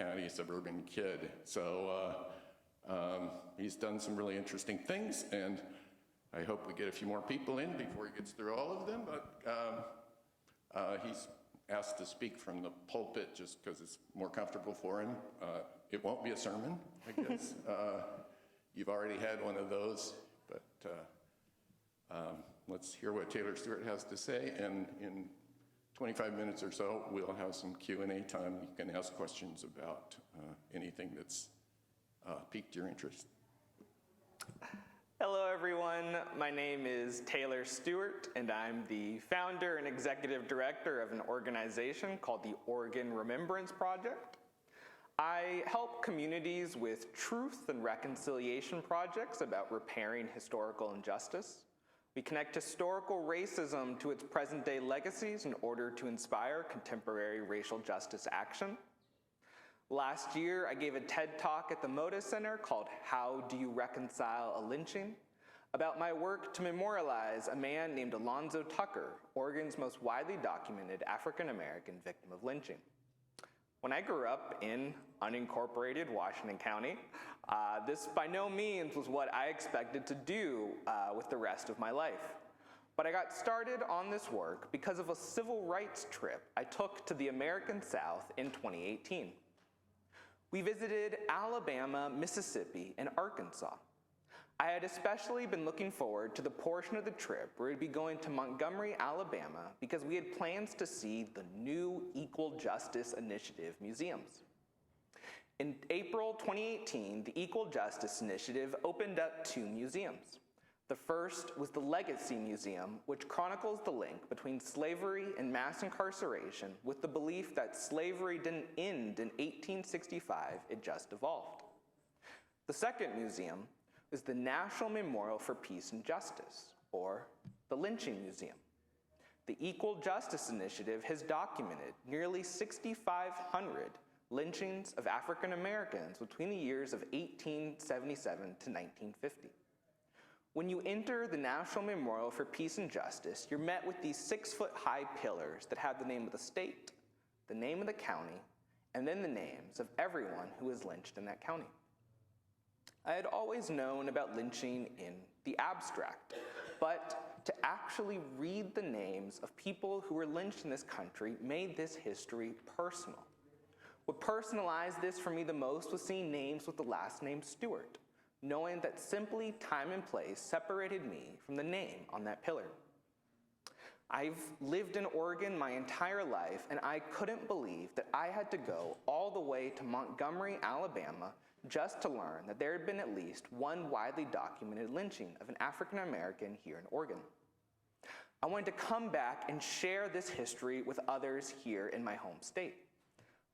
County suburban kid. So he's done some really interesting things, and I hope we get a few more people in before he gets through all of them, but he's asked to speak from the pulpit just because it's more comfortable for him. It won't be a sermon, I guess. You've already had one of those, but let's hear what Taylor Stewart has to say, and in 25 minutes or so, we'll have some Q&A time. You can ask questions about anything that's piqued your interest. Hello, everyone. My name is Taylor Stewart, and I'm the founder and executive director of an organization called the Oregon Remembrance Project. I help communities with truth and reconciliation projects about repairing historical injustice. We connect historical racism to its present-day legacies in order to inspire contemporary racial justice action. Last year, I gave a TED Talk at the Moda Center called How Do You Reconcile a Lynching? About my work to memorialize a man named Alonzo Tucker, Oregon's most widely documented African-American victim of lynching. When I grew up in unincorporated Washington County, this by no means was what I expected to do with the rest of my life. But I got started on this work because of a civil rights trip I took to the American South in 2018. We visited Alabama, Mississippi, and Arkansas. I had especially been looking forward to the portion of the trip where we'd be going to Montgomery, Alabama, because we had plans to see the new Equal Justice Initiative museums. In April 2018, the Equal Justice Initiative opened up 2 museums. The first was the Legacy Museum, which chronicles the link between slavery and mass incarceration with the belief that slavery didn't end in 1865, it just evolved. The second museum is the National Memorial for Peace and Justice, or the Lynching Museum. The Equal Justice Initiative has documented nearly 6,500 lynchings of African Americans between the years of 1877 to 1950. When you enter the National Memorial for Peace and Justice, you're met with these 6-foot-high pillars that have the name of the state, the name of the county, and then the names of everyone who was lynched in that county. I had always known about lynching in the abstract, but to actually read the names of people who were lynched in this country made this history personal. What personalized this for me the most was seeing names with the last name Stewart, knowing that simply time and place separated me from the name on that pillar. I've lived in Oregon my entire life, and I couldn't believe that I had to go all the way to Montgomery, Alabama, just to learn that there had been at least one widely documented lynching of an African American here in Oregon. I wanted to come back and share this history with others here in my home state.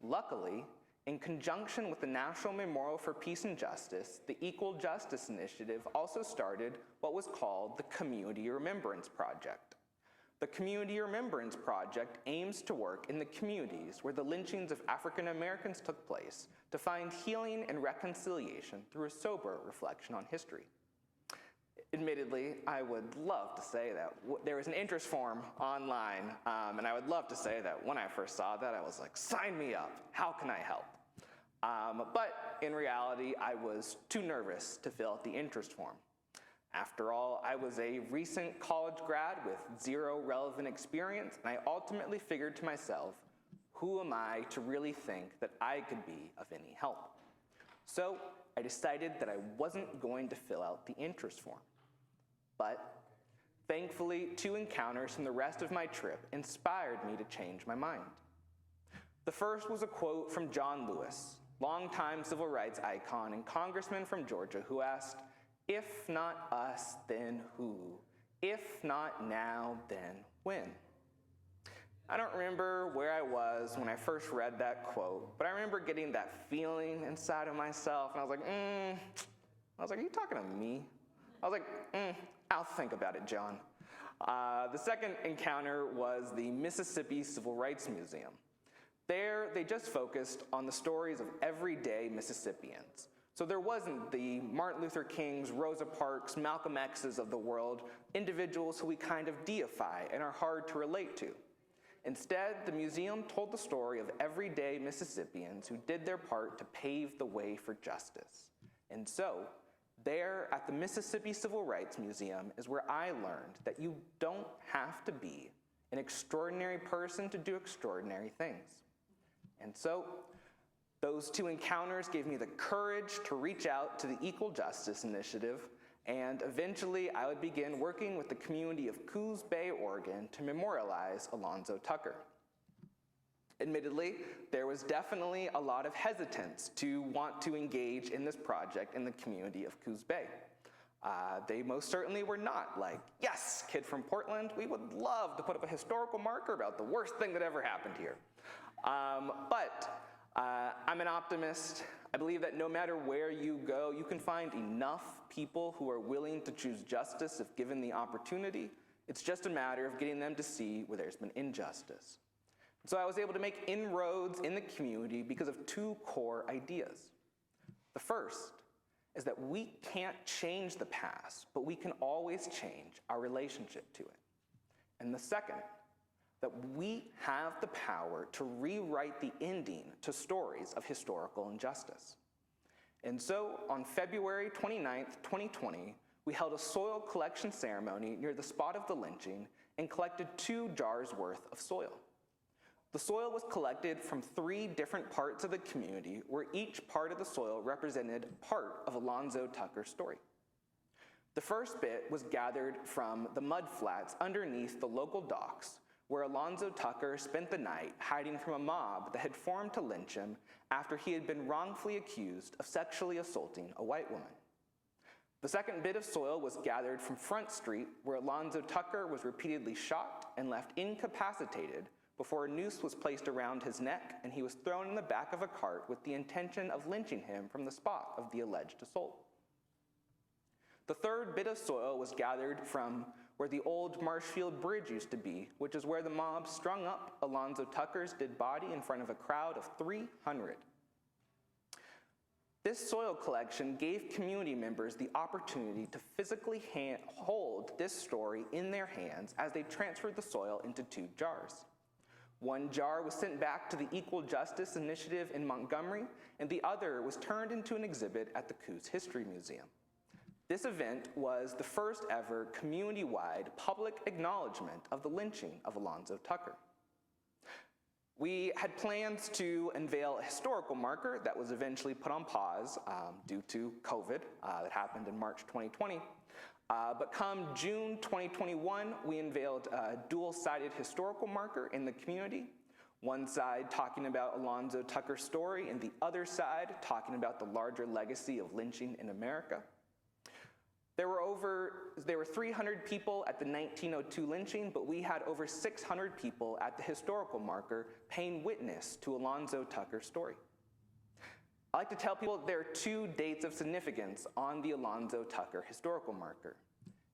Luckily, in conjunction with the National Memorial for Peace and Justice, the Equal Justice Initiative also started what was called the Community Remembrance Project. The Community Remembrance Project aims to work in the communities where the lynchings of African Americans took place to find healing and reconciliation through a sober reflection on history. Admittedly, I would love to say that there was an interest form online, and I would love to say that when I first saw that, I was like, sign me up, how can I help? But in reality, I was too nervous to fill out the interest form. After all, I was a recent college grad with 0 relevant experience, and I ultimately figured to myself, who am I to really think that I could be of any help? So I decided that I wasn't going to fill out the interest form. But thankfully, 2 encounters from the rest of my trip inspired me to change my mind. The first was a quote from John Lewis, longtime civil rights icon and congressman from Georgia, who asked, "If not us, then who? If not now, then when?" I don't remember where I was when I first read that quote, but I remember getting that feeling inside of myself, and I was like, are you talking to me? I was like, I'll think about it, John. The second encounter was the Mississippi Civil Rights Museum. There, they just focused on the stories of everyday Mississippians. So there wasn't the Martin Luther Kings, Rosa Parks, Malcolm X's of the world, individuals who we kind of deify and are hard to relate to. Instead, the museum told the story of everyday Mississippians who did their part to pave the way for justice. And so, there at the Mississippi Civil Rights Museum is where I learned that you don't have to be an extraordinary person to do extraordinary things. And so, those two encounters gave me the courage to reach out to the Equal Justice Initiative, and eventually I would begin working with the community of Coos Bay, Oregon to memorialize Alonzo Tucker. Admittedly, there was definitely a lot of hesitance to want to engage in this project in the community of Coos Bay. They most certainly were not like, yes, kid from Portland, we would love to put up a historical marker about the worst thing that ever happened here. But I'm an optimist. I believe that no matter where you go, you can find enough people who are willing to choose justice if given the opportunity. It's just a matter of getting them to see where there's been injustice. So I was able to make inroads in the community because of two core ideas. The first is that we can't change the past, but we can always change our relationship to it. And the second, that we have the power to rewrite the ending to stories of historical injustice. And so on February 29th, 2020, we held a soil collection ceremony near the spot of the lynching and collected 2 jars worth of soil. The soil was collected from 3 different parts of the community where each part of the soil represented part of Alonzo Tucker's story. The first bit was gathered from the mud flats underneath the local docks where Alonzo Tucker spent the night hiding from a mob that had formed to lynch him after he had been wrongfully accused of sexually assaulting a white woman. The second bit of soil was gathered from Front Street, where Alonzo Tucker was repeatedly shot and left incapacitated before a noose was placed around his neck and he was thrown in the back of a cart with the intention of lynching him from the spot of the alleged assault. The third bit of soil was gathered from where the old Marshfield Bridge used to be, which is where the mob strung up Alonzo Tucker's dead body in front of a crowd of 300. This soil collection gave community members the opportunity to physically hold this story in their hands as they transferred the soil into 2 jars. One jar was sent back to the Equal Justice Initiative in Montgomery, and the other was turned into an exhibit at the Coos History Museum. This event was the first ever community-wide public acknowledgement of the lynching of Alonzo Tucker. We had plans to unveil a historical marker that was eventually put on pause due to COVID that happened in March 2020. But come June 2021, we unveiled a dual-sided historical marker in the community. One side talking about Alonzo Tucker's story and the other side talking about the larger legacy of lynching in America. There were 300 people at the 1902 lynching, but we had over 600 people at the historical marker paying witness to Alonzo Tucker's story. I like to tell people there are 2 dates of significance on the Alonzo Tucker historical marker.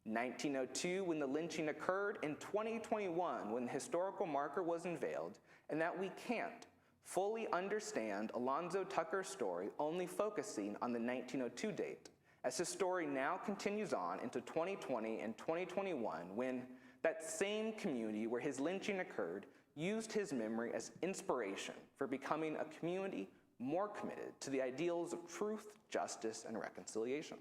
1902 when the lynching occurred, and 2021 when the historical marker was unveiled, and that we can't fully understand Alonzo Tucker's story only focusing on the 1902 date, as his story now continues on into 2020 and 2021 when that same community where his lynching occurred used his memory as inspiration for becoming a community more committed to the ideals of truth, justice, and reconciliation.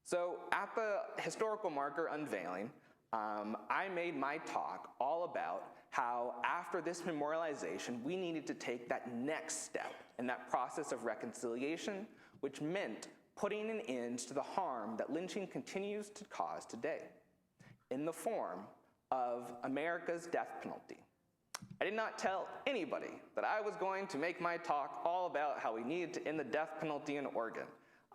So at the historical marker unveiling, I made my talk all about how after this memorialization, we needed to take that next step in that process of reconciliation, which meant putting an end to the harm that lynching continues to cause today in the form of America's death penalty. I did not tell anybody that I was going to make my talk all about how we needed to end the death penalty in Oregon.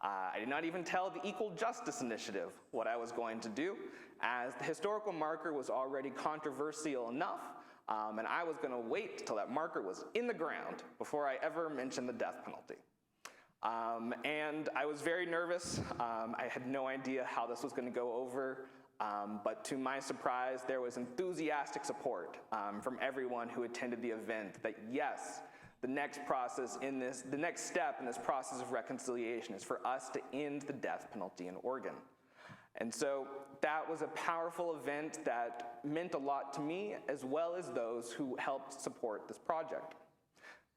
I did not even tell the Equal Justice Initiative what I was going to do, as the historical marker was already controversial enough, and I was going to wait till that marker was in the ground before I ever mentioned the death penalty. And I was very nervous. I had no idea how this was going to go over. But to my surprise, there was enthusiastic support from everyone who attended the event that yes, the next step in this process of reconciliation is for us to end the death penalty in Oregon. And so that was a powerful event that meant a lot to me, as well as those who helped support this project.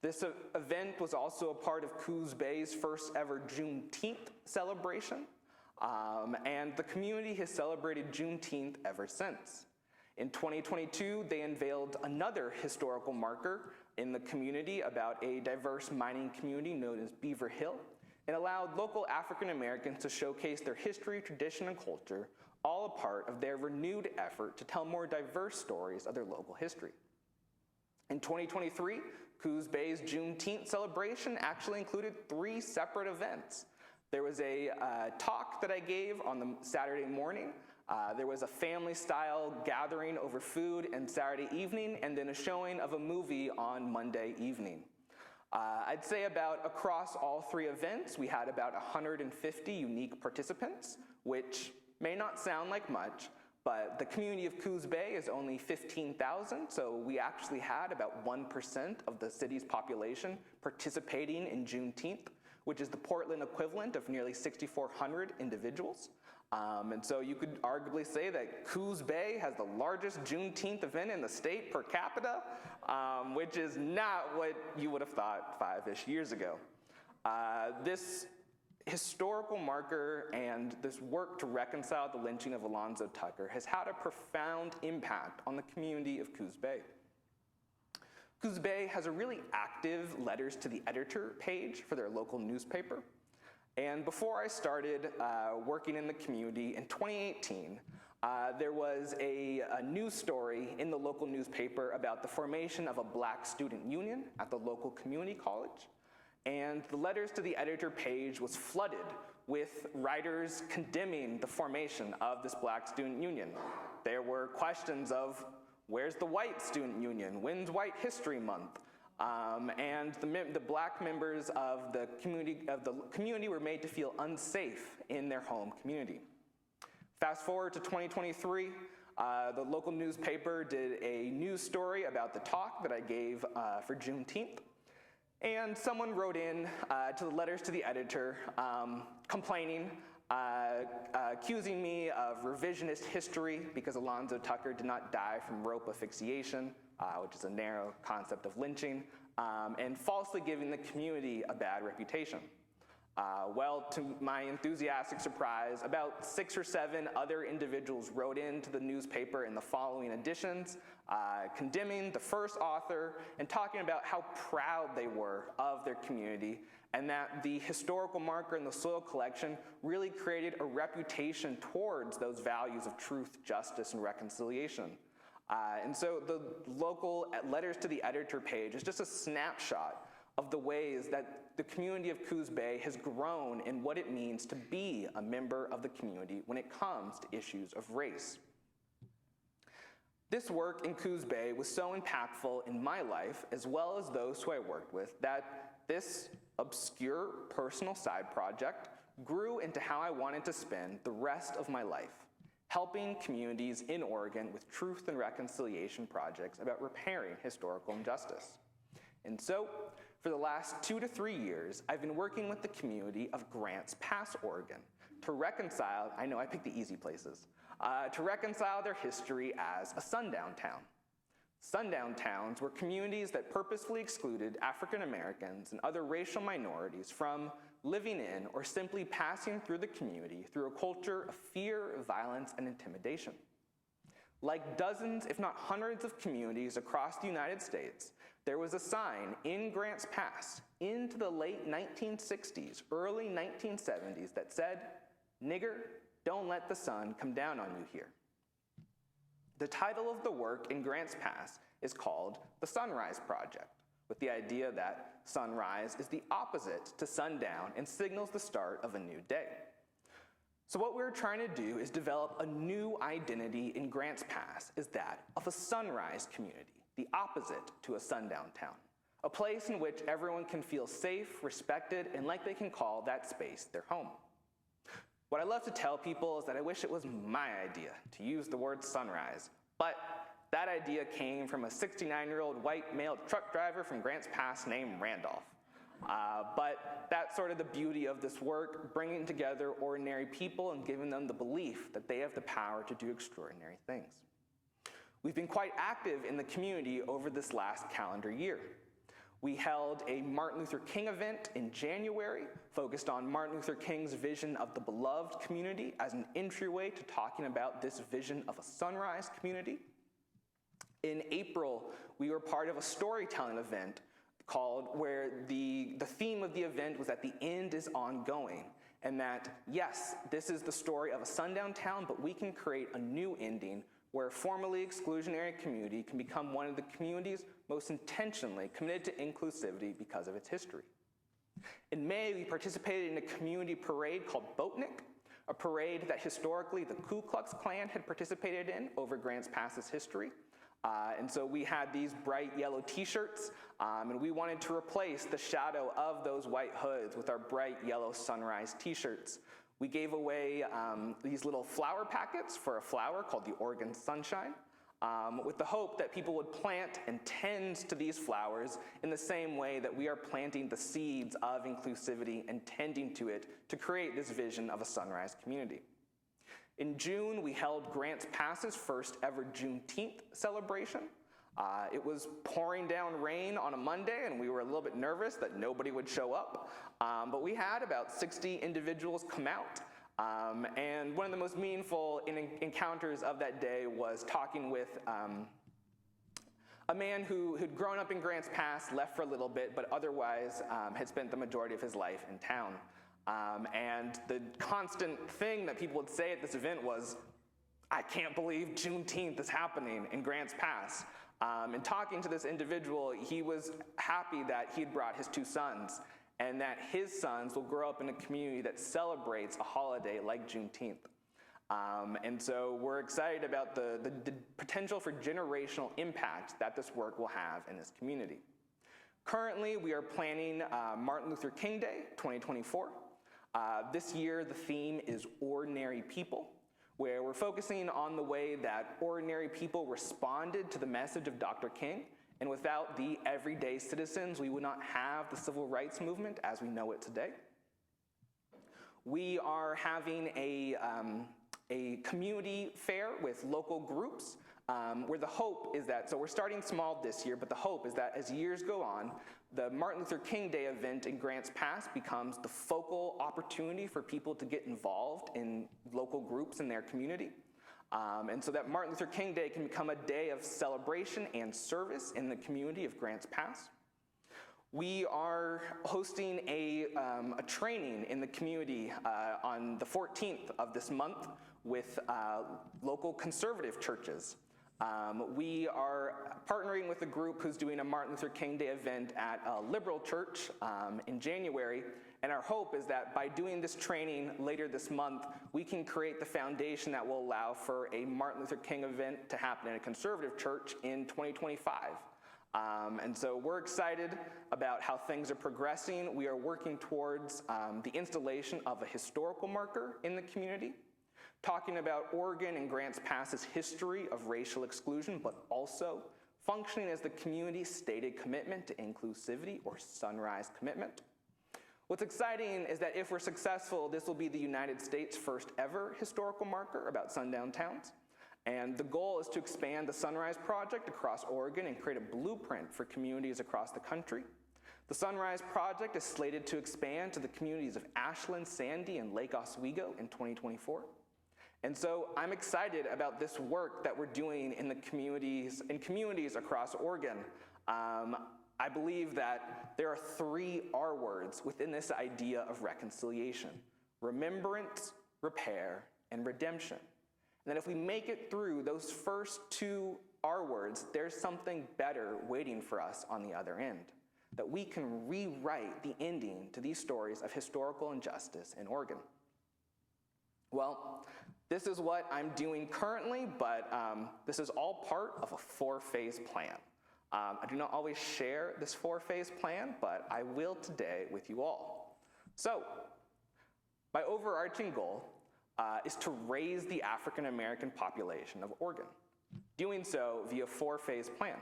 This event was also a part of Coos Bay's first ever Juneteenth celebration, and the community has celebrated Juneteenth ever since. In 2022, they unveiled another historical marker in the community about a diverse mining community known as Beavertyon, and allowed local African Americans to showcase their history, tradition, and culture, all a part of their renewed effort to tell more diverse stories of their local history. In 2023, Coos Bay's Juneteenth celebration actually included 3 separate events. There was a talk that I gave on the Saturday morning. There was a family-style gathering over food and Saturday evening, and then a showing of a movie on Monday evening. I'd say across all 3 events, we had about 150 unique participants, which may not sound like much, but the community of Coos Bay is only 15,000, so we actually had about 1% of the city's population participating in Juneteenth, which is the Portland equivalent of nearly 6,400 individuals. And so you could arguably say that Coos Bay has the largest Juneteenth event in the state per capita, which is not what you would have thought 5-ish years ago. This historical marker and this work to reconcile the lynching of Alonzo Tucker has had a profound impact on the community of Coos Bay. Coos Bay has a really active letters to the editor page for their local newspaper. And before I started working in the community in 2018, there was a news story in the local newspaper about the formation of a Black student union at the local community college. And the letters to the editor page was flooded with writers condemning the formation of this Black student union. There were questions of, where's the white student union? When's White History Month? And the Black members of the community were made to feel unsafe in their home community. Fast forward to 2023, the local newspaper did a news story about the talk that I gave for Juneteenth. And someone wrote in to the letters to the editor complaining, accusing me of revisionist history because Alonzo Tucker did not die from rope asphyxiation, which is a narrow concept of lynching, and falsely giving the community a bad reputation. Well, to my enthusiastic surprise, about 6 or 7 other individuals wrote into the newspaper in the following editions, condemning the first author and talking about how proud they were of their community, and that the historical marker in the soil collection really created a reputation towards those values of truth, justice, and reconciliation. And so the local letters to the editor page is just a snapshot of the ways that the community of Coos Bay has grown in what it means to be a member of the community when it comes to issues of race. This work in Coos Bay was so impactful in my life, as well as those who I worked with, that this obscure personal side project grew into how I wanted to spend the rest of my life, helping communities in Oregon with truth and reconciliation projects about repairing historical injustice. And so, for the last 2 to 3 years, I've been working with the community of Grants Pass, Oregon, to reconcile, I know I picked the easy places, to reconcile their history as a sundown town. Sundown towns were communities that purposefully excluded African Americans and other racial minorities from living in or simply passing through the community through a culture of fear, violence, and intimidation. Like dozens, if not hundreds of communities across the United States, there was a sign in Grants Pass into the late 1960s, early 1970s that said, "Nigger, don't let the sun come down on you here." The title of the work in Grants Pass is called the Sunrise Project, with the idea that sunrise is the opposite to sundown and signals the start of a new day. So what we're trying to do is develop a new identity in Grants Pass, is that of a sunrise community, the opposite to a sundown town, a place in which everyone can feel safe, respected, and like they can call that space their home. What I love to tell people is that I wish it was my idea to use the word sunrise, but that idea came from a 69-year-old white male truck driver from Grants Pass named Randolph. But that's sort of the beauty of this work, bringing together ordinary people and giving them the belief that they have the power to do extraordinary things. We've been quite active in the community over this last calendar year. We held a Martin Luther King event in January, focused on Martin Luther King's vision of the beloved community as an entryway to talking about this vision of a sunrise community. In April, we were part of a storytelling event where the theme of the event was that the end is ongoing, and that, yes, this is the story of a sundown town, but we can create a new ending where a formerly exclusionary community can become one of the communities most intentionally committed to inclusivity because of its history. In May, we participated in a community parade called Boatnik, a parade that historically the Ku Klux Klan had participated in over Grants Pass's history. And so we had these bright yellow t-shirts, and we wanted to replace the shadow of those white hoods with our bright yellow sunrise t-shirts. We gave away these little flower packets for a flower called the Oregon Sunshine, with the hope that people would plant and tend to these flowers in the same way that we are planting the seeds of inclusivity and tending to it to create this vision of a sunrise community. In June, we held Grants Pass's first ever Juneteenth celebration. It was pouring down rain on a Monday, and we were a little bit nervous that nobody would show up. But we had about 60 individuals come out. And one of the most meaningful encounters of that day was talking with a man who'd grown up in Grants Pass, left for a little bit, but otherwise had spent the majority of his life in town. And the constant thing that people would say at this event was, I can't believe Juneteenth is happening in Grants Pass. And talking to this individual, he was happy that he had brought his 2 sons, and that his sons will grow up in a community that celebrates a holiday like Juneteenth. And so we're excited about the potential for generational impact that this work will have in this community. Currently, we are planning Martin Luther King Day 2024. This year, the theme is Ordinary People, where we're focusing on the way that ordinary people responded to the message of Dr. King, and without the everyday citizens, we would not have the civil rights movement as we know it today. We are having a community fair with local groups, where the hope is that, so we're starting small this year, but the hope is that as years go on, the Martin Luther King Day event in Grants Pass becomes the focal opportunity for people to get involved in local groups in their community. And so that Martin Luther King Day can become a day of celebration and service in the community of Grants Pass. We are hosting a training in the community on the 14th of this month with local conservative churches. We are partnering with a group who's doing a Martin Luther King Day event at a liberal church in January, and our hope is that by doing this training later this month, we can create the foundation that will allow for a Martin Luther King event to happen in a conservative church in 2025. And so we're excited about how things are progressing. We are working towards the installation of a historical marker in the community, talking about Oregon and Grants Pass's history of racial exclusion, but also functioning as the community's stated commitment to inclusivity, or sunrise commitment. What's exciting is that if we're successful, this will be the United States' first ever historical marker about sundown towns. And the goal is to expand the Sunrise Project across Oregon and create a blueprint for communities across the country. The Sunrise Project is slated to expand to the communities of Ashland, Sandy, and Lake Oswego in 2024. And so I'm excited about this work that we're doing in communities across Oregon. I believe that there are 3 R words within this idea of reconciliation: remembrance, repair, and redemption. And that if we make it through those first 2 R words, there's something better waiting for us on the other end. That we can rewrite the ending to these stories of historical injustice in Oregon. Well, this is what I'm doing currently, but this is all part of a 4-phase plan. I do not always share this 4-phase plan, but I will today with you all. So, my overarching goal is to raise the African American population of Oregon, doing so via 4-phase plan.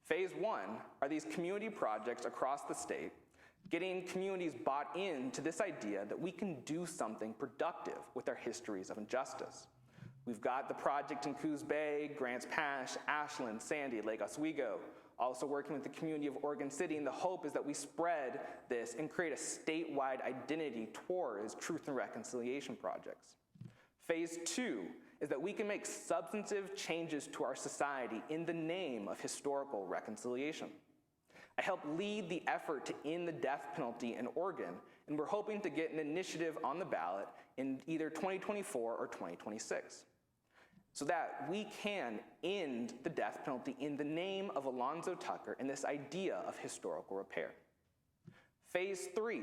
Phase 1 are these community projects across the state getting communities bought into this idea that we can do something productive with our histories of injustice. We've got the project in Coos Bay, Grants Pass, Ashland, Sandy, Lake Oswego, also working with the community of Oregon City, and the hope is that we spread this and create a statewide identity towards truth and reconciliation projects. Phase 2 is that we can make substantive changes to our society in the name of historical reconciliation. I helped lead the effort to end the death penalty in Oregon, and we're hoping to get an initiative on the ballot in either 2024 or 2026, so that we can end the death penalty in the name of Alonzo Tucker and this idea of historical repair. Phase 3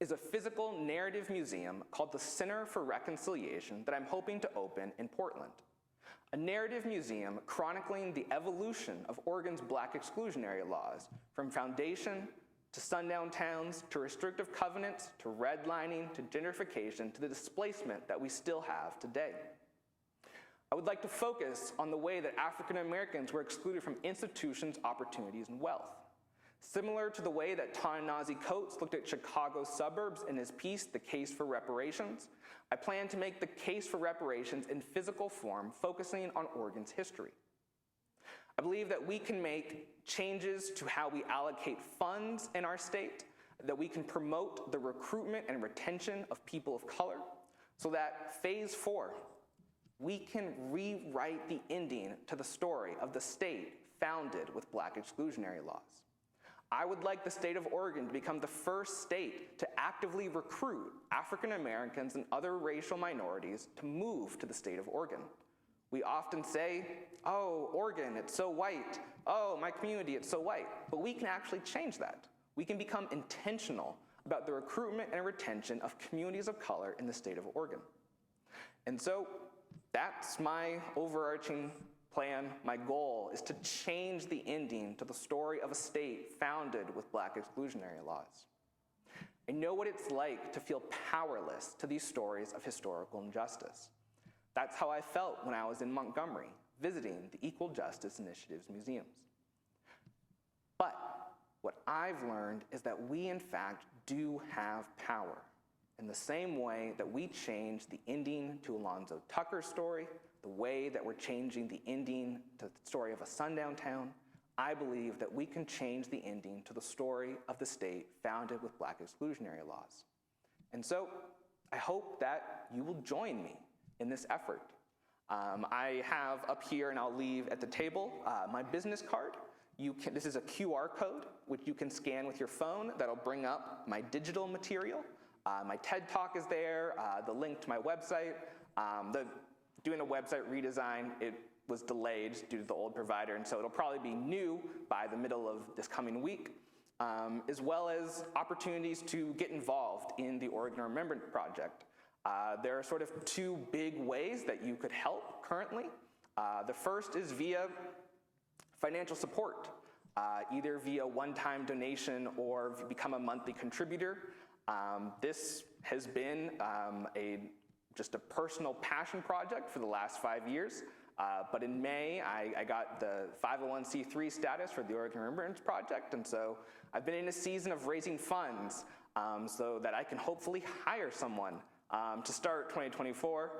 is a physical narrative museum called the Center for Reconciliation that I'm hoping to open in Portland. A narrative museum chronicling the evolution of Oregon's Black exclusionary laws, from foundation to sundown towns, to restrictive covenants, to redlining, to gentrification, to the displacement that we still have today. I would like to focus on the way that African Americans were excluded from institutions, opportunities, and wealth. Similar to the way that Ta-Nehisi Coates looked at Chicago's suburbs in his piece, The Case for Reparations, I plan to make the case for reparations in physical form, focusing on Oregon's history. I believe that we can make changes to how we allocate funds in our state, that we can promote the recruitment and retention of people of color, so that phase 4, we can rewrite the ending to the story of the state founded with Black exclusionary laws. I would like the state of Oregon to become the first state to actively recruit African Americans and other racial minorities to move to the state of Oregon. We often say, oh, Oregon, it's so white. Oh, my community, it's so white. But we can actually change that. We can become intentional about the recruitment and retention of communities of color in the state of Oregon. And so that's my overarching plan. My goal is to change the ending to the story of a state founded with Black exclusionary laws. I know what it's like to feel powerless to these stories of historical injustice. That's how I felt when I was in Montgomery, visiting the Equal Justice Initiative's museums. But what I've learned is that we, in fact, do have power. In the same way that we changed the ending to Alonzo Tucker's story, the way that we're changing the ending to the story of a sundown town, I believe that we can change the ending to the story of the state founded with Black exclusionary laws. And so I hope that you will join me in this effort. I have up here, and I'll leave at the table, my business card. This is a QR code, which you can scan with your phone. That'll bring up my digital material. My TED Talk is there, the link to my website. Doing a website redesign, it was delayed due to the old provider, and so it'll probably be new by the middle of this coming week, as well as opportunities to get involved in the Oregon Remembrance Project. There are sort of 2 big ways that you could help currently. The first is via financial support, either via one-time donation or become a monthly contributor. This has been just a personal passion project for the last 5 years. But in May, I got the 501c3 status for the Oregon Remembrance Project, and so I've been in a season of raising funds so that I can hopefully hire someone to start 2024.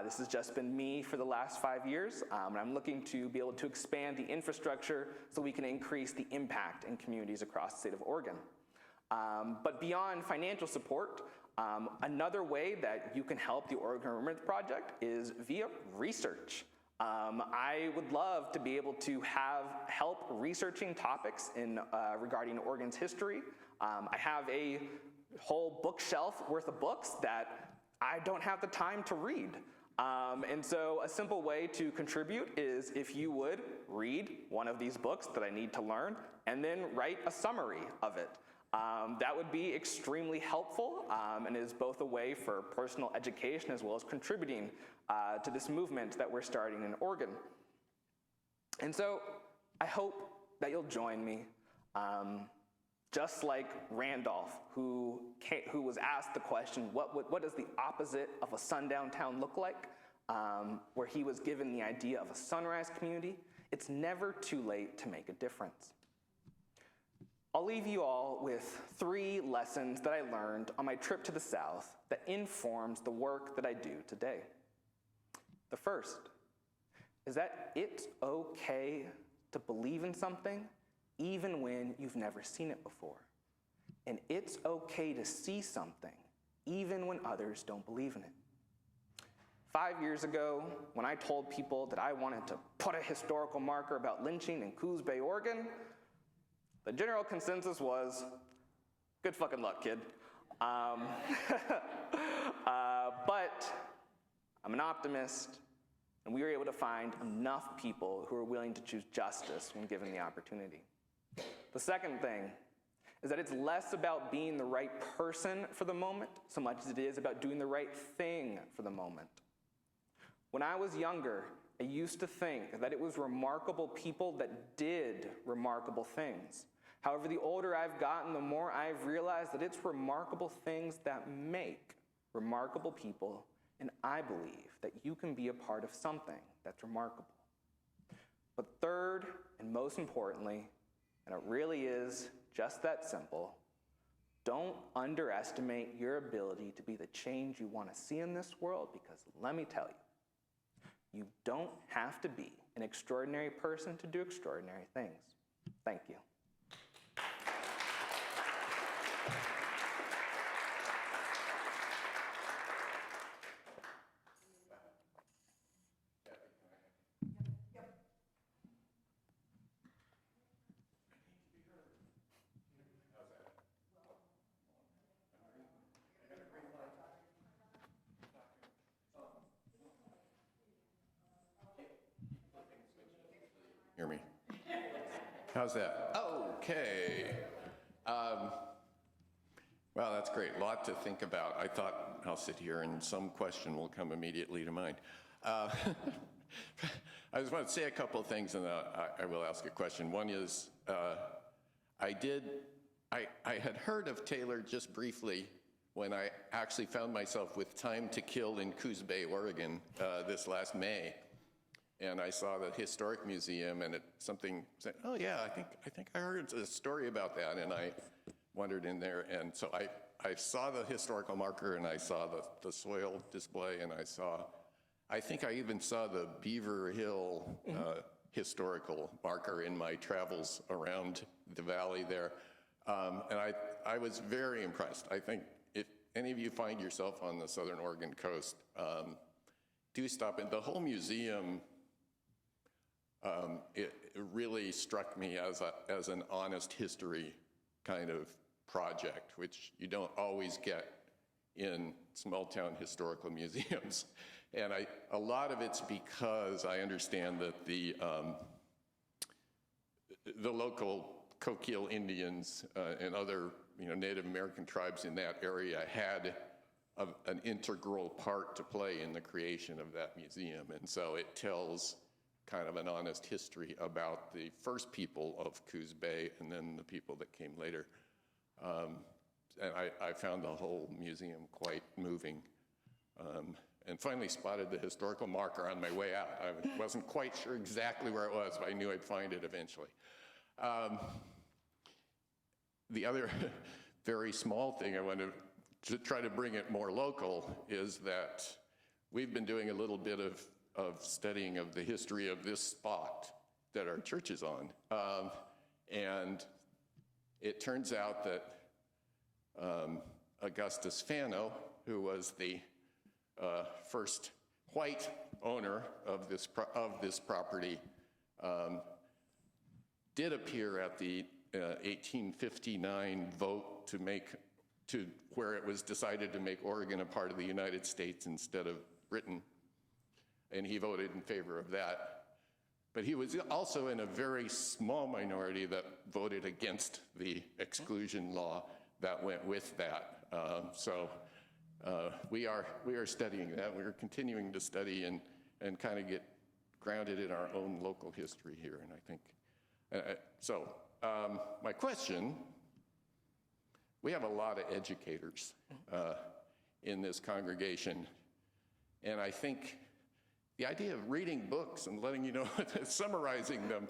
This has just been me for the last 5 years, and I'm looking to be able to expand the infrastructure so we can increase the impact in communities across the state of Oregon. But beyond financial support, another way that you can help the Oregon Remembrance Project is via research. I would love to be able to have help researching topics regarding Oregon's history. I have a whole bookshelf worth of books that I don't have the time to read. And so a simple way to contribute is if you would read one of these books that I need to learn and then write a summary of it. That would be extremely helpful and is both a way for personal education as well as contributing to this movement that we're starting in Oregon. And so I hope that you'll join me, just like Randolph, who was asked the question, what does the opposite of a sundown town look like? Where he was given the idea of a sunrise community. It's never too late to make a difference. I'll leave you all with 3 lessons that I learned on my trip to the South that informs the work that I do today. The first is that it's okay to believe in something even when you've never seen it before. And it's okay to see something even when others don't believe in it. 5 years ago, when I told people that I wanted to put a historical marker about lynching in Coos Bay, Oregon, the general consensus was, good fucking luck, kid. But I'm an optimist, and we were able to find enough people who are willing to choose justice when given the opportunity. The second thing is that it's less about being the right person for the moment, so much as it is about doing the right thing for the moment. When I was younger, I used to think that it was remarkable people that did remarkable things. However, the older I've gotten, the more I've realized that it's remarkable things that make remarkable people, and I believe that you can be a part of something that's remarkable. But third, and most importantly, and it really is just that simple, don't underestimate your ability to be the change you want to see in this world, because let me tell you, you don't have to be an extraordinary person to do extraordinary things. Thank you. Hear me? How's that? Okay. Well, that's great. A lot to think about. I thought I'll sit here and some question will come immediately to mind. I just want to say a couple of things, and I will ask a question. One is, I had heard of Taylor just briefly when I actually found myself with Time to Kill in Coos Bay, Oregon, this last May. And I saw the historic museum, and something said, "Oh yeah, I think I heard a story about that." And I wandered in there, and so I saw the historical marker, and I saw the soil display, and I think I even saw the Beaver Hill historical marker in my travels around the valley there, and I was very impressed. I think if any of you find yourself on the Southern Oregon coast, do stop in. The whole museum. It really struck me as an honest history kind of project, which you don't always get in small town historical museums. And a lot of it's because I understand that the local Coquille Indians and other Native American tribes in that area had an integral part to play in the creation of that museum. And so it tells kind of an honest history about the first people of Coos Bay and then the people that came later. And I found the whole museum quite moving. And finally spotted the historical marker on my way out. I wasn't quite sure exactly where it was, but I knew I'd find it eventually. The other very small thing I want to try to bring it more local is that we've been doing a little bit of studying of the history of this spot that our church is on. And it turns out that Augustus Fano, who was the first white owner of this property, did appear at the 1859 vote to where it was decided to make Oregon a part of the United States instead of Britain. And he voted in favor of that. But he was also in a very small minority that voted against the exclusion law that went with that. So we are studying that. We're continuing to study and kind of get grounded in our own local history here. And I think, my question, we have a lot of educators in this congregation. And I think the idea of reading books and letting you know, summarizing them,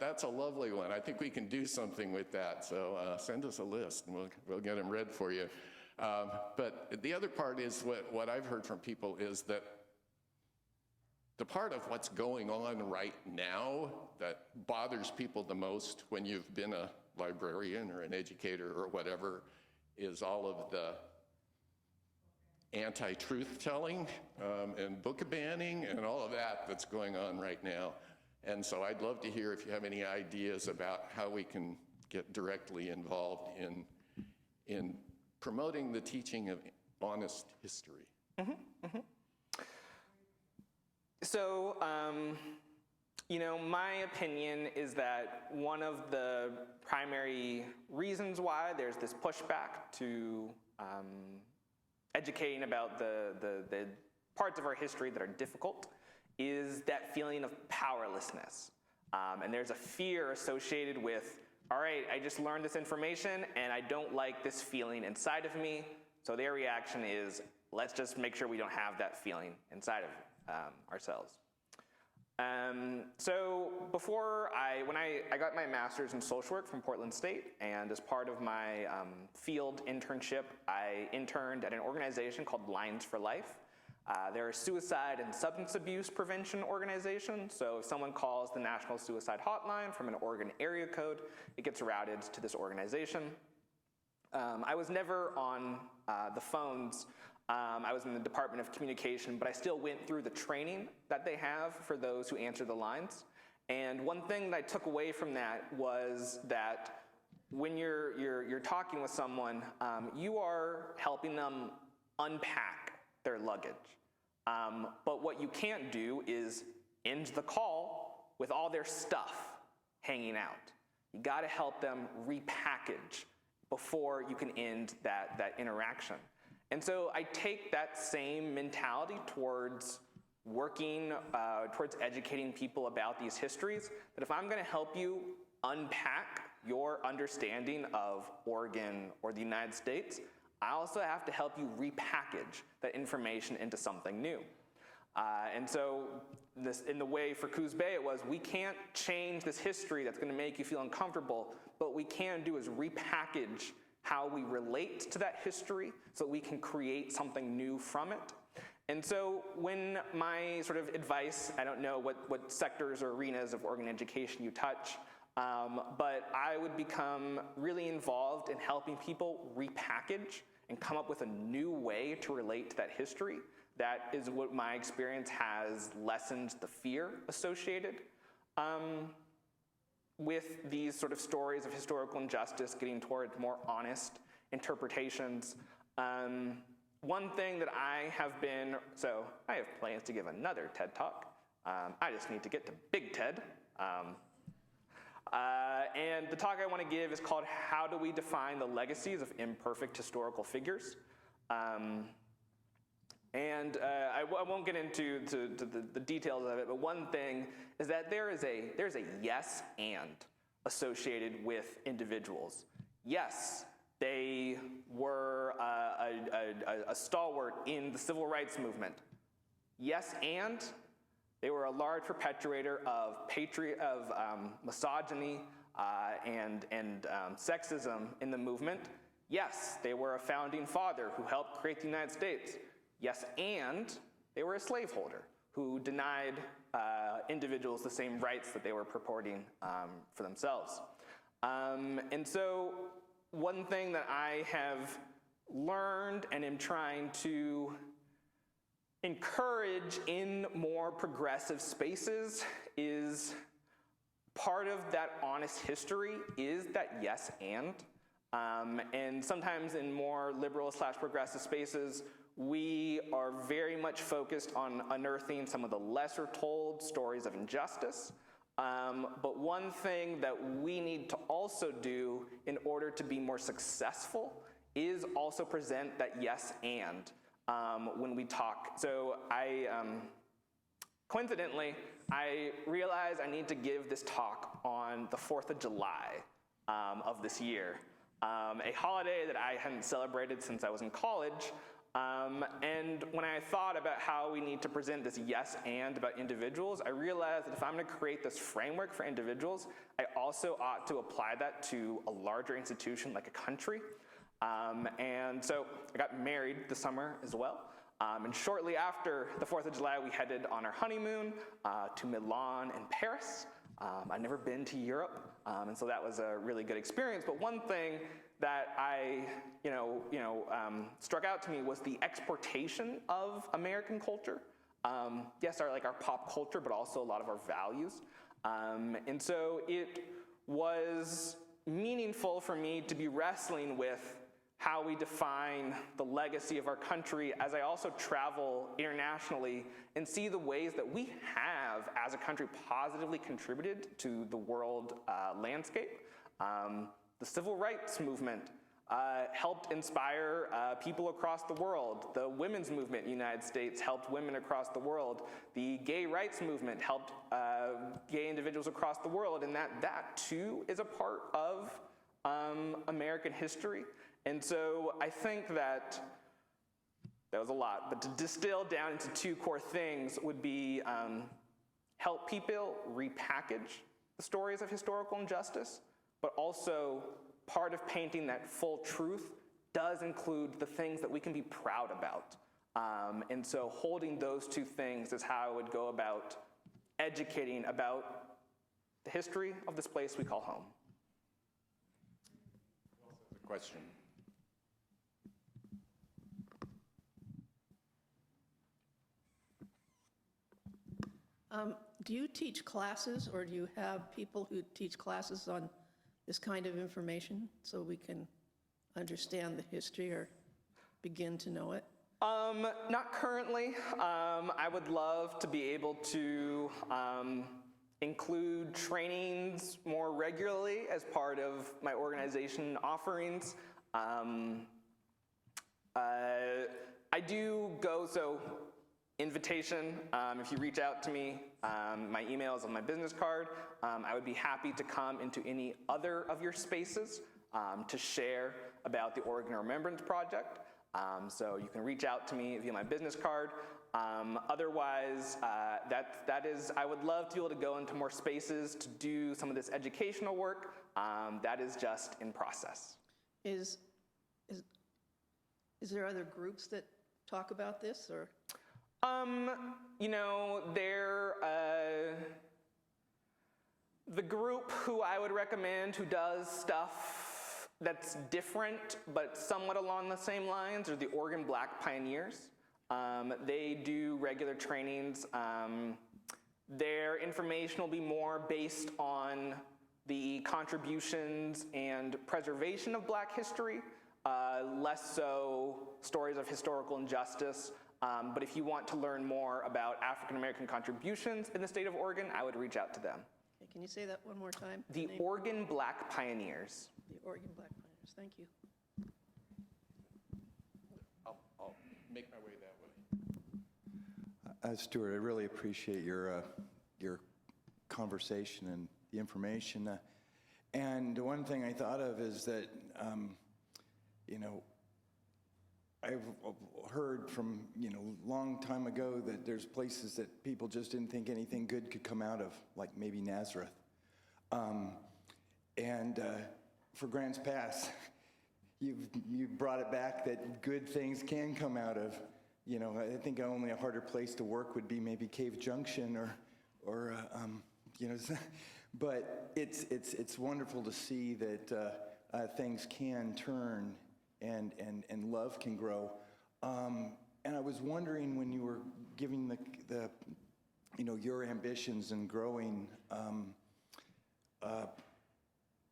that's a lovely one. I think we can do something with that. So send us a list and we'll get them read for you. But the other part is what I've heard from people is that the part of what's going on right now that bothers people the most when you've been a librarian or an educator or whatever is all of the anti-truth telling and book banning and all of that that's going on right now. And so I'd love to hear if you have any ideas about how we can get directly involved in promoting the teaching of honest history. So, my opinion is that one of the primary reasons why there's this pushback to educating about the parts of our history that are difficult is that feeling of powerlessness. And there's a fear associated with, all right, I just learned this information and I don't like this feeling inside of me. So their reaction is, let's just make sure we don't have that feeling inside of ourselves. So when I got my master's in social work from Portland State, and as part of my field internship, I interned at an organization called Lines for Life. They're a suicide and substance abuse prevention organization. So if someone calls the National Suicide Hotline from an Oregon area code, it gets routed to this organization. I was never on the phones. I was in the Department of Communication, but I still went through the training that they have for those who answer the lines. And one thing that I took away from that was that when you're talking with someone, you are helping them unpack their luggage. But what you can't do is end the call with all their stuff hanging out. You gotta help them repackage before you can end that interaction. And so I take that same mentality towards working, towards educating people about these histories, that if I'm gonna help you unpack your understanding of Oregon or the United States, I also have to help you repackage that information into something new. And so in the way for Coos Bay it was, we can't change this history that's gonna make you feel uncomfortable, but what we can do is repackage how we relate to that history so that we can create something new from it. And so when my sort of advice, I don't know what sectors or arenas of Oregon education you touch, but I would become really involved in helping people repackage and come up with a new way to relate to that history. That is what my experience has lessened the fear associated with these sort of stories of historical injustice, getting towards more honest interpretations. One thing that I have plans to give another TED Talk. I just need to get to Big TED. And the talk I want to give is called How Do We Define the Legacies of Imperfect Historical Figures? I won't get into the details of it, but one thing is that there's a yes and associated with individuals. Yes, they were a stalwart in the civil rights movement. Yes, and they were a large perpetuator of misogyny and sexism in the movement. Yes, they were a founding father who helped create the United States. Yes, and they were a slaveholder who denied individuals the same rights that they were purporting for themselves. And so one thing that I have learned and am trying to encourage in more progressive spaces is part of that honest history is that yes and. And sometimes in more liberal / progressive spaces, we are very much focused on unearthing some of the lesser told stories of injustice. But one thing that we need to also do in order to be more successful is also present that yes and when we talk. So coincidentally, I realized I need to give this talk on the 4th of July of this year. A holiday that I hadn't celebrated since I was in college. And when I thought about how we need to present this yes and about individuals, I realized that if I'm going to create this framework for individuals, I also ought to apply that to a larger institution like a country. And so I got married this summer as well. And shortly after the 4th of July, we headed on our honeymoon to Milan and Paris. I'd never been to Europe, and so that was a really good experience. But one thing that struck out to me was the exportation of American culture. Yes, our pop culture, but also a lot of our values. And so it was meaningful for me to be wrestling with how we define the legacy of our country as I also travel internationally and see the ways that we have, as a country, positively contributed to the world landscape. The civil rights movement helped inspire people across the world. The women's movement in the United States helped women across the world. The gay rights movement helped gay individuals across the world, and that too is a part of American history. And so I think that was a lot, but to distill down into 2 core things would be help people repackage the stories of historical injustice, but also part of painting that full truth does include the things that we can be proud about. And so holding those 2 things is how I would go about educating about the history of this place we call home. Question. Do you teach classes, or do you have people who teach classes on this kind of information so we can understand the history or begin to know it? Not currently. I would love to be able to include trainings more regularly as part of my organization offerings. I do go, so invitation, if you reach out to me, my email is on my business card. I would be happy to come into any other of your spaces to share about the Oregon Remembrance Project. So you can reach out to me via my business card. Otherwise, that is, I would love to be able to go into more spaces to do some of this educational work. That is just in process. Is there other groups that talk about this, or? The group who I would recommend who does stuff that's different but somewhat along the same lines are the Oregon Black Pioneers. They do regular trainings. Their information will be more based on the contributions and preservation of Black history, less so stories of historical injustice. But if you want to learn more about African American contributions in the state of Oregon, I would reach out to them. Okay, can you say that one more time? The Oregon Black Pioneers. The Oregon Black Pioneers, thank you. I'll make my way that way. Stewart, I really appreciate your conversation and the information. And one thing I thought of is that, I've heard from, long time ago that there's places that people just didn't think anything good could come out of, like maybe Nazareth. For Grants Pass, you've brought it back that good things can come out of, I think only a harder place to work would be maybe Cave Junction or but it's wonderful to see that things can turn and love can grow. And I was wondering, when you were giving the your ambitions and growing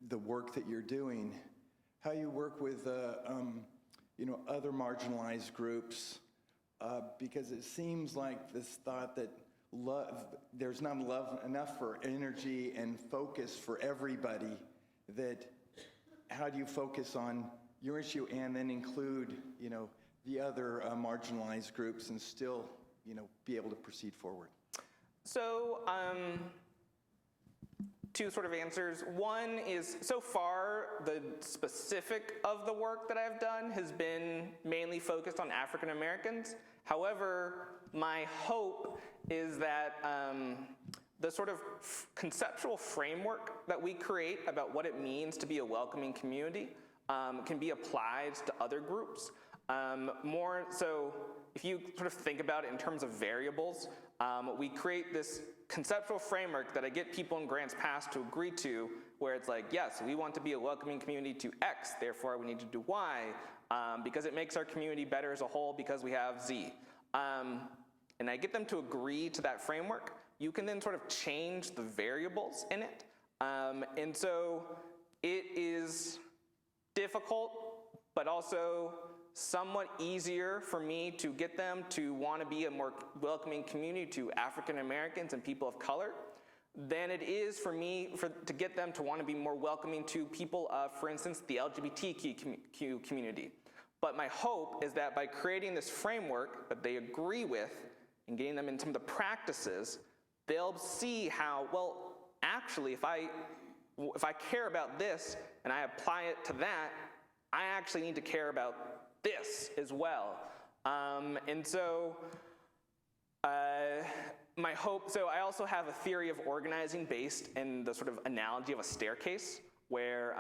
the work that you're doing, how you work with other marginalized groups, because it seems like this thought that there's not enough for energy and focus for everybody. That how do you focus on your issue and then include the other marginalized groups and still be able to proceed forward? So two sort of answers. One is, so far, the specific of the work that I've done has been mainly focused on African Americans. However, my hope is that the sort of conceptual framework that we create about what it means to be a welcoming community can be applied to other groups. More so, if you sort of think about it in terms of variables, we create this conceptual framework that I get people in Grants Pass to agree to, where it's like, yes, we want to be a welcoming community to X, therefore we need to do Y, because it makes our community better as a whole because we have Z. And I get them to agree to that framework. You can then sort of change the variables in it. And so it is difficult, but also somewhat easier for me to get them to want to be a more welcoming community to African Americans and people of color than it is for me to get them to want to be more welcoming to people of, for instance, the LGBTQ community. But my hope is that by creating this framework that they agree with and getting them in some of the practices, they'll see how, well, actually, if I care about this and I apply it to that, I actually need to care about this as well. And so my hope, so I also have a theory of organizing based in the sort of analogy of a staircase where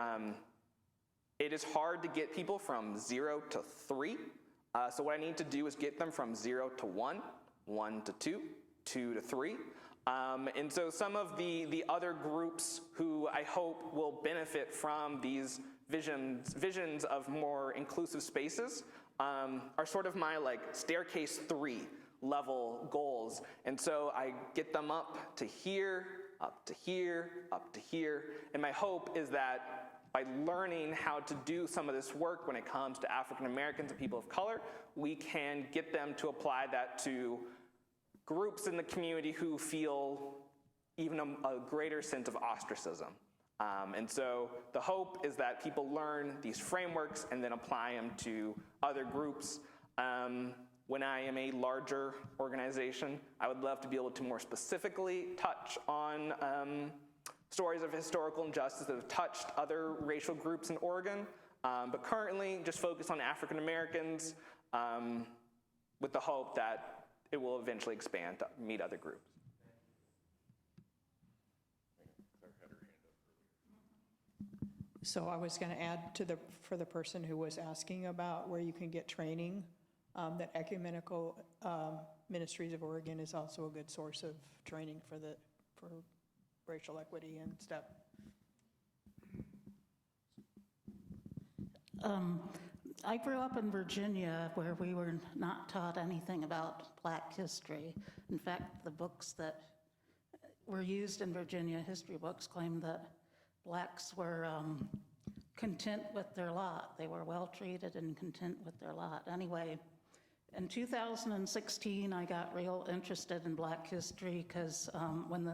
it is hard to get people from 0 to 3. So what I need to do is get them from 0 to 1, 1 to 2, 2 to 3. And so some of the other groups who I hope will benefit from these visions of more inclusive spaces are sort of my like staircase 3 level goals. And so I get them up to here, up to here, up to here. And my hope is that by learning how to do some of this work when it comes to African Americans and people of color, we can get them to apply that to groups in the community who feel even a greater sense of ostracism. And so the hope is that people learn these frameworks and then apply them to other groups. When I am a larger organization, I would love to be able to more specifically touch on stories of historical injustice that have touched other racial groups in Oregon, but currently just focus on African Americans with the hope that it will eventually expand to meet other groups. So I was going to add to for the person who was asking about where you can get training, that Ecumenical Ministries of Oregon is also a good source of training for racial equity and stuff. I grew up in Virginia where we were not taught anything about Black history. In fact, the books that were used in Virginia, history books, claim that Blacks were content with their lot. They were well treated and content with their lot. Anyway, in 2016, I got real interested in Black history because when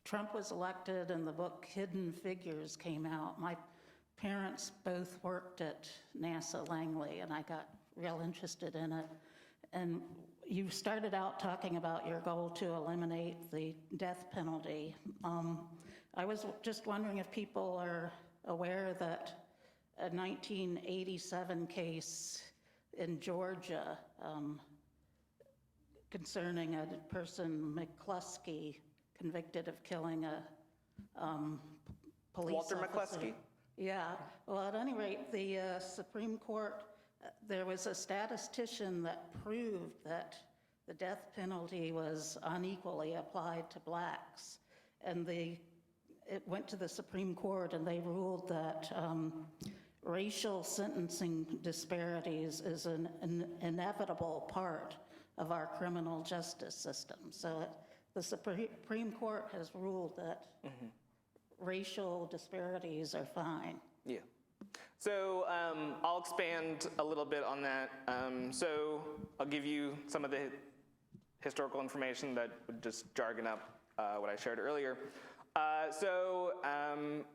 Trump was elected and the book Hidden Figures came out, my parents both worked at NASA Langley, and I got real interested in it. And you started out talking about your goal to eliminate the death penalty. I was just wondering if people are aware that a 1987 case in Georgia concerning a person, McCluskey, convicted of killing a police Walter officer. McCluskey? Yeah, well, at any rate, the Supreme Court, there was a statistician that proved that the death penalty was unequally applied to Blacks. And it went to the Supreme Court and they ruled that racial sentencing disparities is an inevitable part of our criminal justice system. So the Supreme Court has ruled that racial disparities are fine. Yeah. So I'll expand a little bit on that. So I'll give you some of the historical information that would just jargon up what I shared earlier.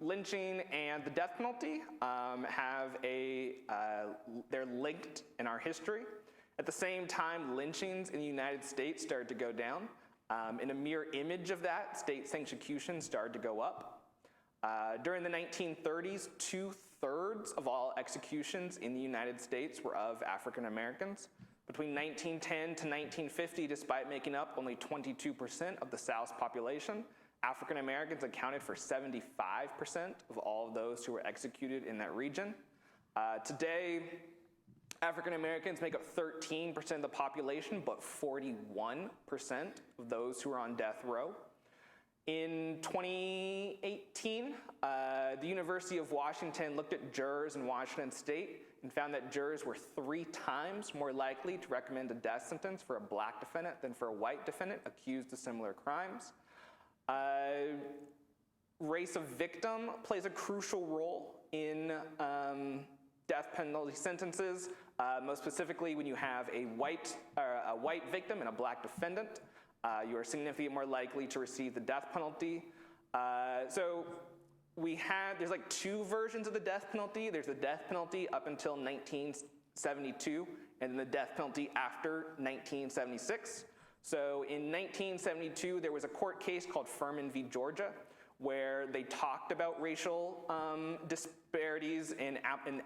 Lynching and the death penalty they're linked in our history. At the same time, lynchings in the United States started to go down. In a mirror image of that, state executions started to go up. During the 1930s, 2/3 of all executions in the United States were of African Americans. Between 1910 to 1950, despite making up only 22% of the South's population, African Americans accounted for 75% of all of those who were executed in that region. Today, African Americans make up 13% of the population, but 41% of those who are on death row. In 2018, the University of Washington looked at jurors in Washington State and found that jurors were 3 times more likely to recommend a death sentence for a black defendant than for a white defendant accused of similar crimes. Race of victim plays a crucial role in death penalty sentences, most specifically when you have a white victim and a black defendant. You are significantly more likely to receive the death penalty. There's like 2 versions of the death penalty. There's the death penalty up until 1972, and then the death penalty after 1976. So in 1972, there was a court case called Furman v. Georgia, where they talked about racial disparities in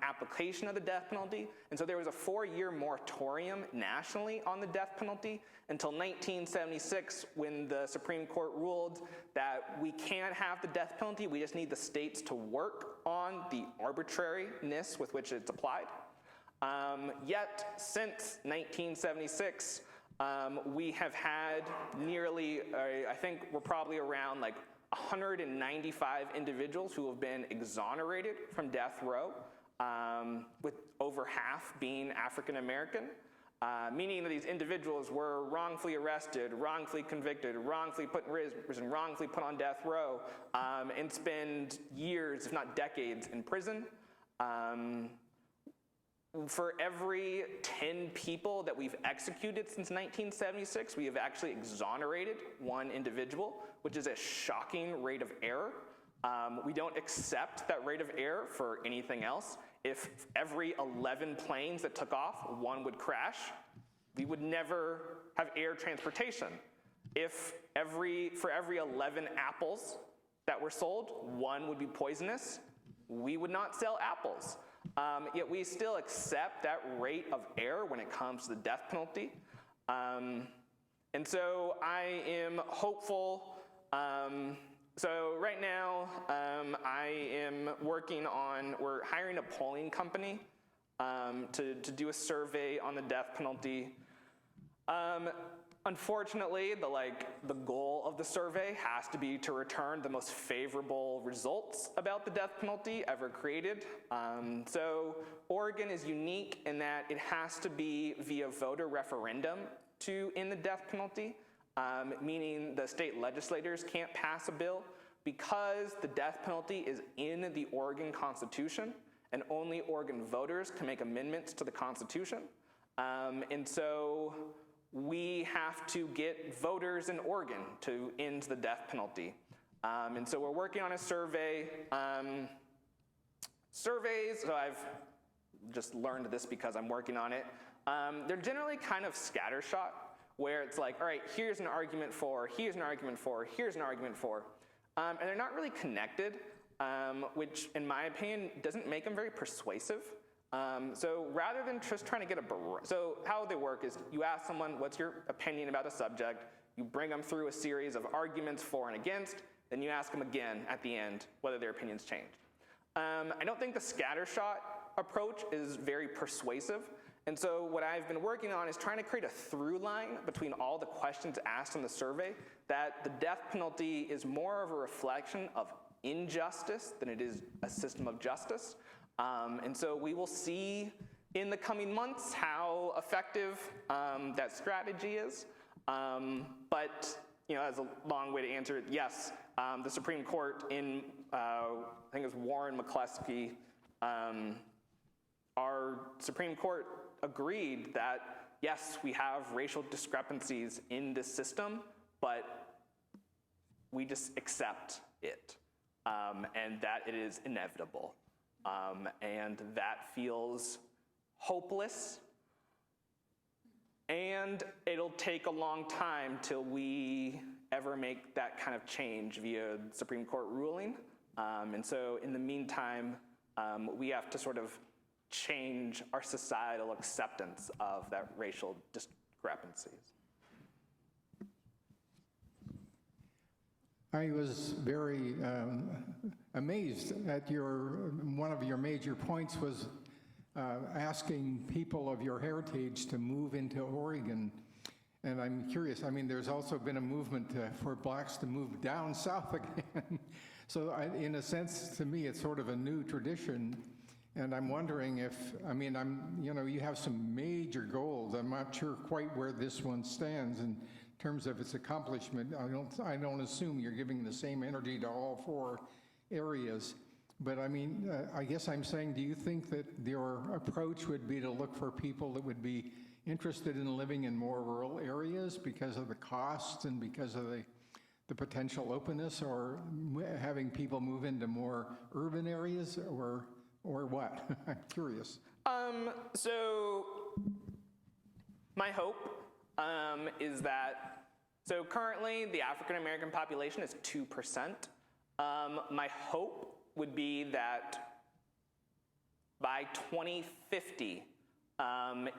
application of the death penalty. And so there was a 4-year moratorium nationally on the death penalty until 1976, when the Supreme Court ruled that we can't have the death penalty, we just need the states to work on the arbitrariness with which it's applied. Yet, since 1976, we have had nearly, I think we're probably around like 195 individuals who have been exonerated from death row, with over half being African American, meaning that these individuals were wrongfully arrested, wrongfully convicted, wrongfully put in prison, wrongfully put on death row, and spend years, if not decades, in prison. For every 10 people that we've executed since 1976, we have actually exonerated 1 individual, which is a shocking rate of error. We don't accept that rate of error for anything else. If every 11 planes that took off, 1 would crash, we would never have air transportation. If for every 11 apples that were sold, 1 would be poisonous, we would not sell apples. Yet we still accept that rate of error when it comes to the death penalty. And so I am hopeful. So right now, we're hiring a polling company to do a survey on the death penalty. Unfortunately, the goal of the survey has to be to return the most favorable results about the death penalty ever created. So Oregon is unique in that it has to be via voter referendum to end the death penalty, meaning the state legislators can't pass a bill because the death penalty is in the Oregon Constitution, and only Oregon voters can make amendments to the Constitution. And so we have to get voters in Oregon to end the death penalty. And so we're working on a survey. Surveys, so I've just learned this because I'm working on it. They're generally kind of scattershot, where it's like, all right, here's an argument for, here's an argument for, here's an argument for. And they're not really connected, which in my opinion doesn't make them very persuasive. So rather than just trying to get so how they work is you ask someone, what's your opinion about a subject? You bring them through a series of arguments for and against, then you ask them again at the end whether their opinion's changed. I don't think the scattershot approach is very persuasive. And so what I've been working on is trying to create a through line between all the questions asked in the survey, that the death penalty is more of a reflection of injustice than it is a system of justice. And so we will see in the coming months how effective that strategy is. But as a long way to answer it, yes, the Supreme Court in, I think it was Warren McCluskey, our Supreme Court agreed that, yes, we have racial discrepancies in this system, but we just accept it, and that it is inevitable. And that feels hopeless, and it'll take a long time till we ever make that kind of change via Supreme Court ruling. And so in the meantime, we have to sort of change our societal acceptance of that racial discrepancies. I was very amazed at one of your major points was asking people of your heritage to move into Oregon. And I'm curious, I mean, there's also been a movement for blacks to move down south again. So in a sense, to me, it's sort of a new tradition. And I'm wondering if, I mean, you have some major goals. I'm not sure quite where this one stands in terms of its accomplishment. I don't assume you're giving the same energy to all 4 areas. But I mean, I guess I'm saying, do you think that your approach would be to look for people that would be interested in living in more rural areas because of the costs and because of the potential openness, or having people move into more urban areas, or what? I'm curious. So my hope is that, so currently the African American population is 2%. My hope would be that by 2050,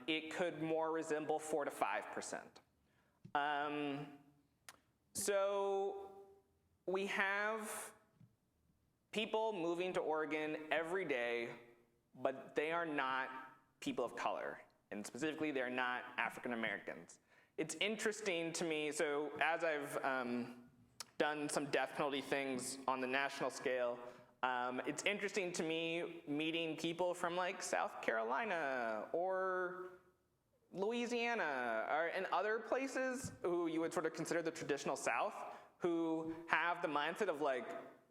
it could more resemble 4 to 5%. So we have people moving to Oregon every day, but they are not people of color, and specifically they're not African Americans. It's interesting to me, so as I've done some death penalty things on the national scale, it's interesting to me meeting people from like South Carolina or Louisiana and other places who you would sort of consider the traditional South, who have the mindset of like,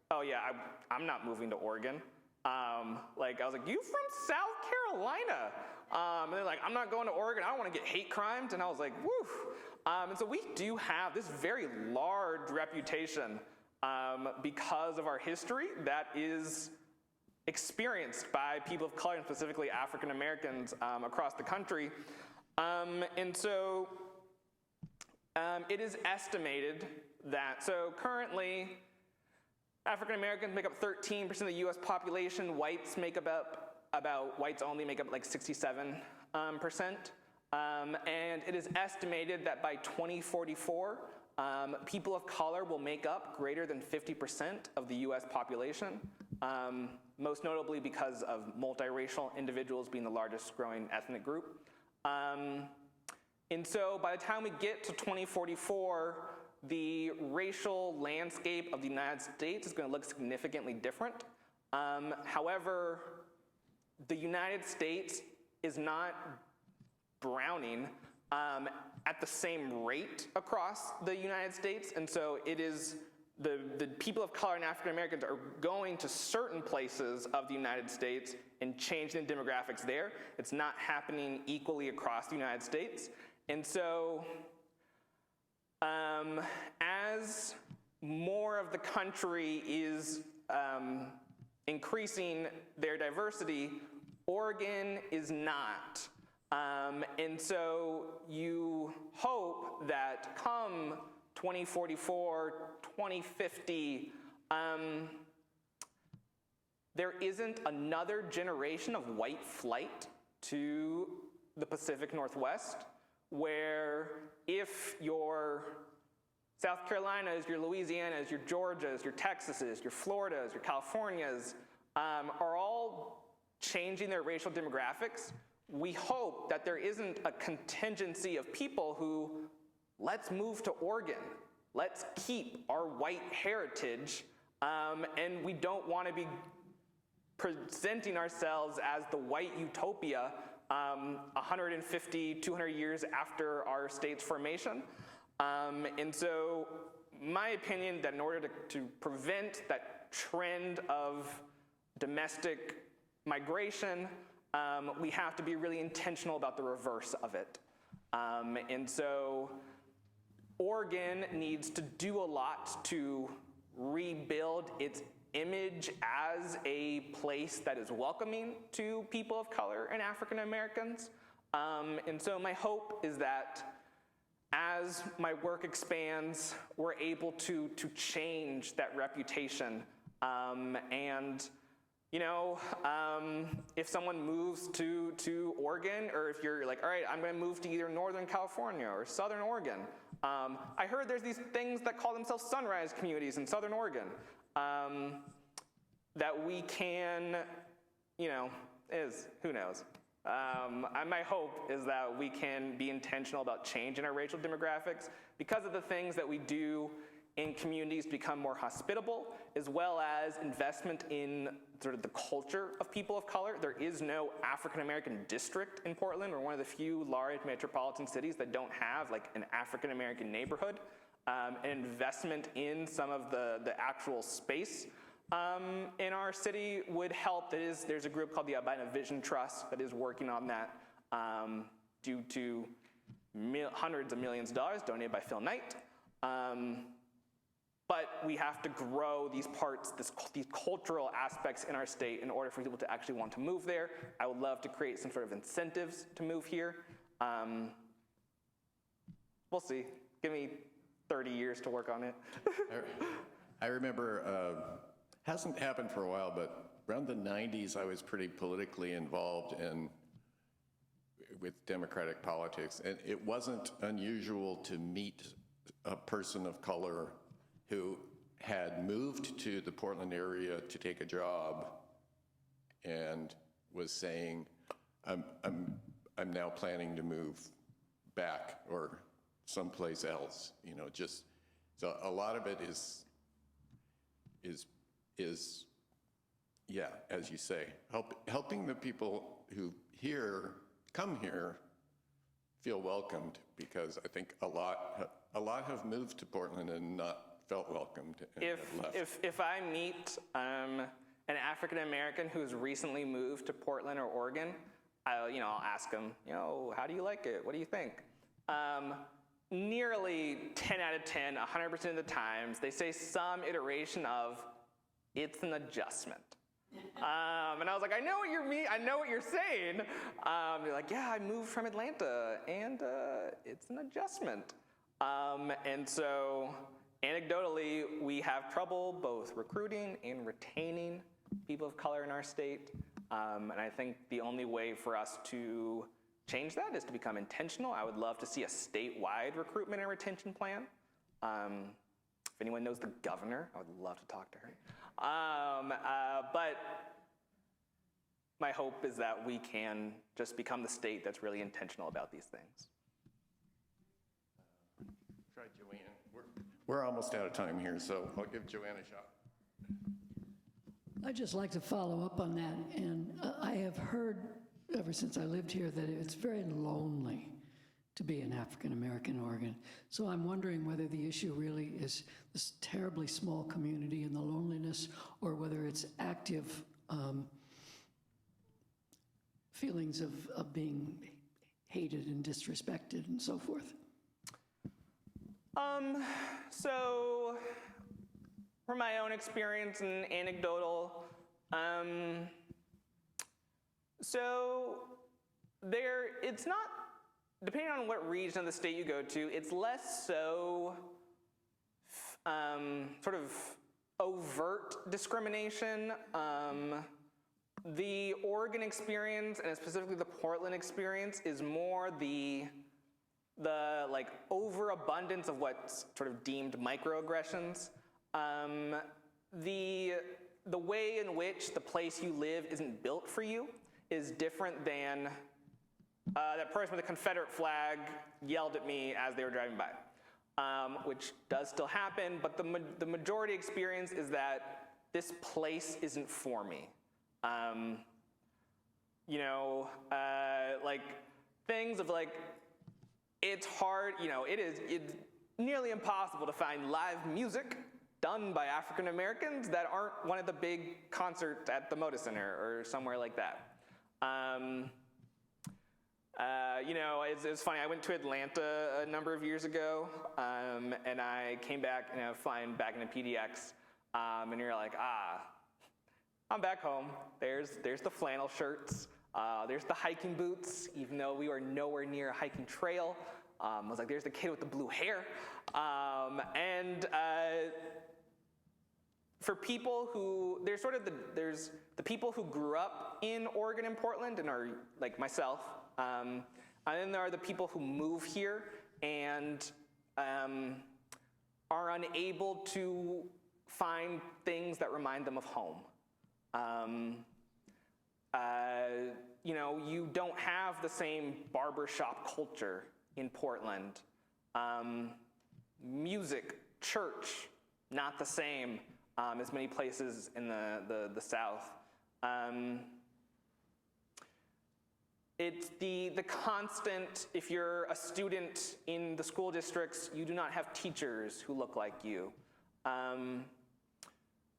oh yeah, I'm not moving to Oregon. Like I was like, you from South Carolina? And they're like, I'm not going to Oregon, I don't want to get hate crimed. And I was like, woof. And so we do have this very large reputation because of our history that is experienced by people of color, and specifically African Americans across the country. And so it is estimated that, so currently African Americans make up 13% of the US population, whites make up whites only make up like 67%. And it is estimated that by 2044, people of color will make up greater than 50% of the US population, most notably because of multiracial individuals being the largest growing ethnic group. And so by the time we get to 2044, the racial landscape of the United States is going to look significantly different. However, the United States is not browning at the same rate across the United States, and so it is the people of color and African Americans are going to certain places of the United States and changing the demographics there. It's not happening equally across the United States. And so as more of the country is increasing their diversity, Oregon is not. And so you hope that come 2044, 2050, there isn't another generation of white flight to the Pacific Northwest, where if your South Carolinas, your Louisianas, your Georgias, your Texases, your Floridas, your Californias are all changing their racial demographics. We hope that there isn't a contingency of people who, let's move to Oregon, let's keep our white heritage, and we don't want to be presenting ourselves as the white utopia 150, 200 years after our state's formation. And so my opinion that in order to prevent that trend of domestic migration, we have to be really intentional about the reverse of it. And so Oregon needs to do a lot to rebuild its image as a place that is welcoming to people of color and African Americans. And so my hope is that as my work expands, we're able to change that reputation And you know, if someone moves to Oregon, or if you're like, all right, I'm going to move to either Northern California or Southern Oregon, I heard there's these things that call themselves sunrise communities in Southern Oregon that we can, you know, who knows. My hope is that we can be intentional about changing our racial demographics because of the things that we do in communities to become more hospitable, as well as investment in sort of the culture of people of color. There is no African American district in Portland. We're one of the few large metropolitan cities that don't have like an African American neighborhood. An investment in some of the actual space in our city would help. There's a group called the Albina Vision Trust that is working on that due to hundreds of millions of dollars donated by Phil Knight. But we have to grow these parts, these cultural aspects in our state in order for people to actually want to move there. I would love to create some sort of incentives to move here. We'll see. Give me 30 years to work on it. I remember, hasn't happened for a while, but around the 90s, I was pretty politically involved with Democratic politics, and it wasn't unusual to meet a person of color who had moved to the Portland area to take a job and was saying, I'm now planning to move back or someplace else, you know, just, so a lot of it is yeah, as you say, helping the people who come here feel welcomed, because I think a lot have moved to Portland and not felt welcomed and have left. If I meet an African American who's recently moved to Portland or Oregon, I'll ask them, how do you like it? What do you think? Nearly 10 out of 10, 100% of the times, they say some iteration of, it's an adjustment. And I was like, I know what you're saying. They're like, yeah, I moved from Atlanta, and it's an adjustment. And so, anecdotally, we have trouble both recruiting and retaining people of color in our state. And I think the only way for us to change that is to become intentional. I would love to see a statewide recruitment and retention plan. If anyone knows the governor, I would love to talk to her. But my hope is that we can just become the state that's really intentional about these things. Try Joanne. We're almost out of time here, so I'll give Joanne a shot. I'd just like to follow up on that. And I have heard ever since I lived here that it's very lonely to be an African American in Oregon. So I'm wondering whether the issue really is this terribly small community and the loneliness, or whether it's active feelings of being hated and disrespected and so forth. So from my own experience and anecdotal, it's not, depending on what region of the state you go to, it's less so sort of overt discrimination. The Oregon experience, and specifically the Portland experience, is more the like overabundance of what's sort of deemed microaggressions. The way in which the place you live isn't built for you is different than that person with a Confederate flag yelled at me as they were driving by, which does still happen, but the majority experience is that this place isn't for me. Like things of like, it's hard, it's nearly impossible to find live music done by African Americans that aren't one of the big concerts at the Moda Center or somewhere like that. It's funny, I went to Atlanta a number of years ago, and I came back, and I was flying back into PDX, and you're like, I'm back home. There's the flannel shirts, there's the hiking boots, even though we were nowhere near a hiking trail. I was like, there's the kid with the blue hair. for people who, there's sort of there's the people who grew up in Oregon and Portland and are like myself, and then there are the people who move here and are unable to find things that remind them of home. You know, you don't have the same barbershop culture in Portland. Music, church, not the same as many places in the South. It's the constant, if you're a student in the school districts, you do not have teachers who look like you.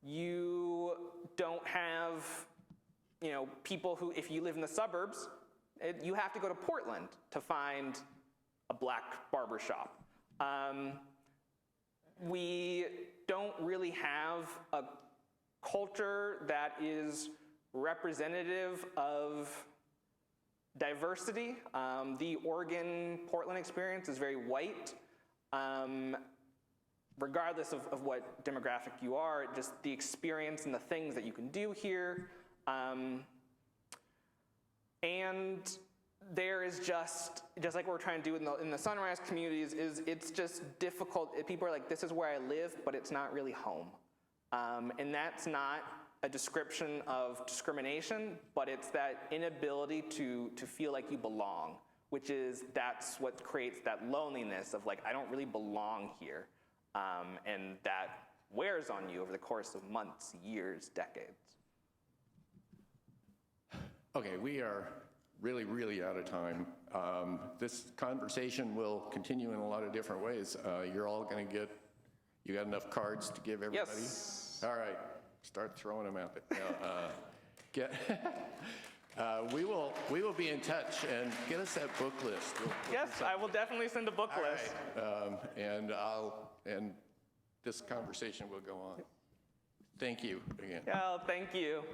You don't have, you know, people who, if you live in the suburbs, you have to go to Portland to find a black barbershop. We don't really have a culture that is representative of diversity. The Oregon-Portland experience is very white. Regardless of what demographic you are, just the experience and the things that you can do here. And there is just like what we're trying to do in the Sunrise communities, it's just difficult. People are like, this is where I live, but it's not really home. And that's not a description of discrimination, but it's that inability to feel like you belong, that's what creates that loneliness of like, I don't really belong here. And that wears on you over the course of months, years, decades. Okay, we are really, really out of time. This conversation will continue in a lot of different ways. You're all going to you got enough cards to give everybody? Yes. All right, start throwing them out there. We will be in touch, and get us that book list. Yes, I will definitely send a book All list. right, and this conversation will go on. Thank you again. Yeah, thank you.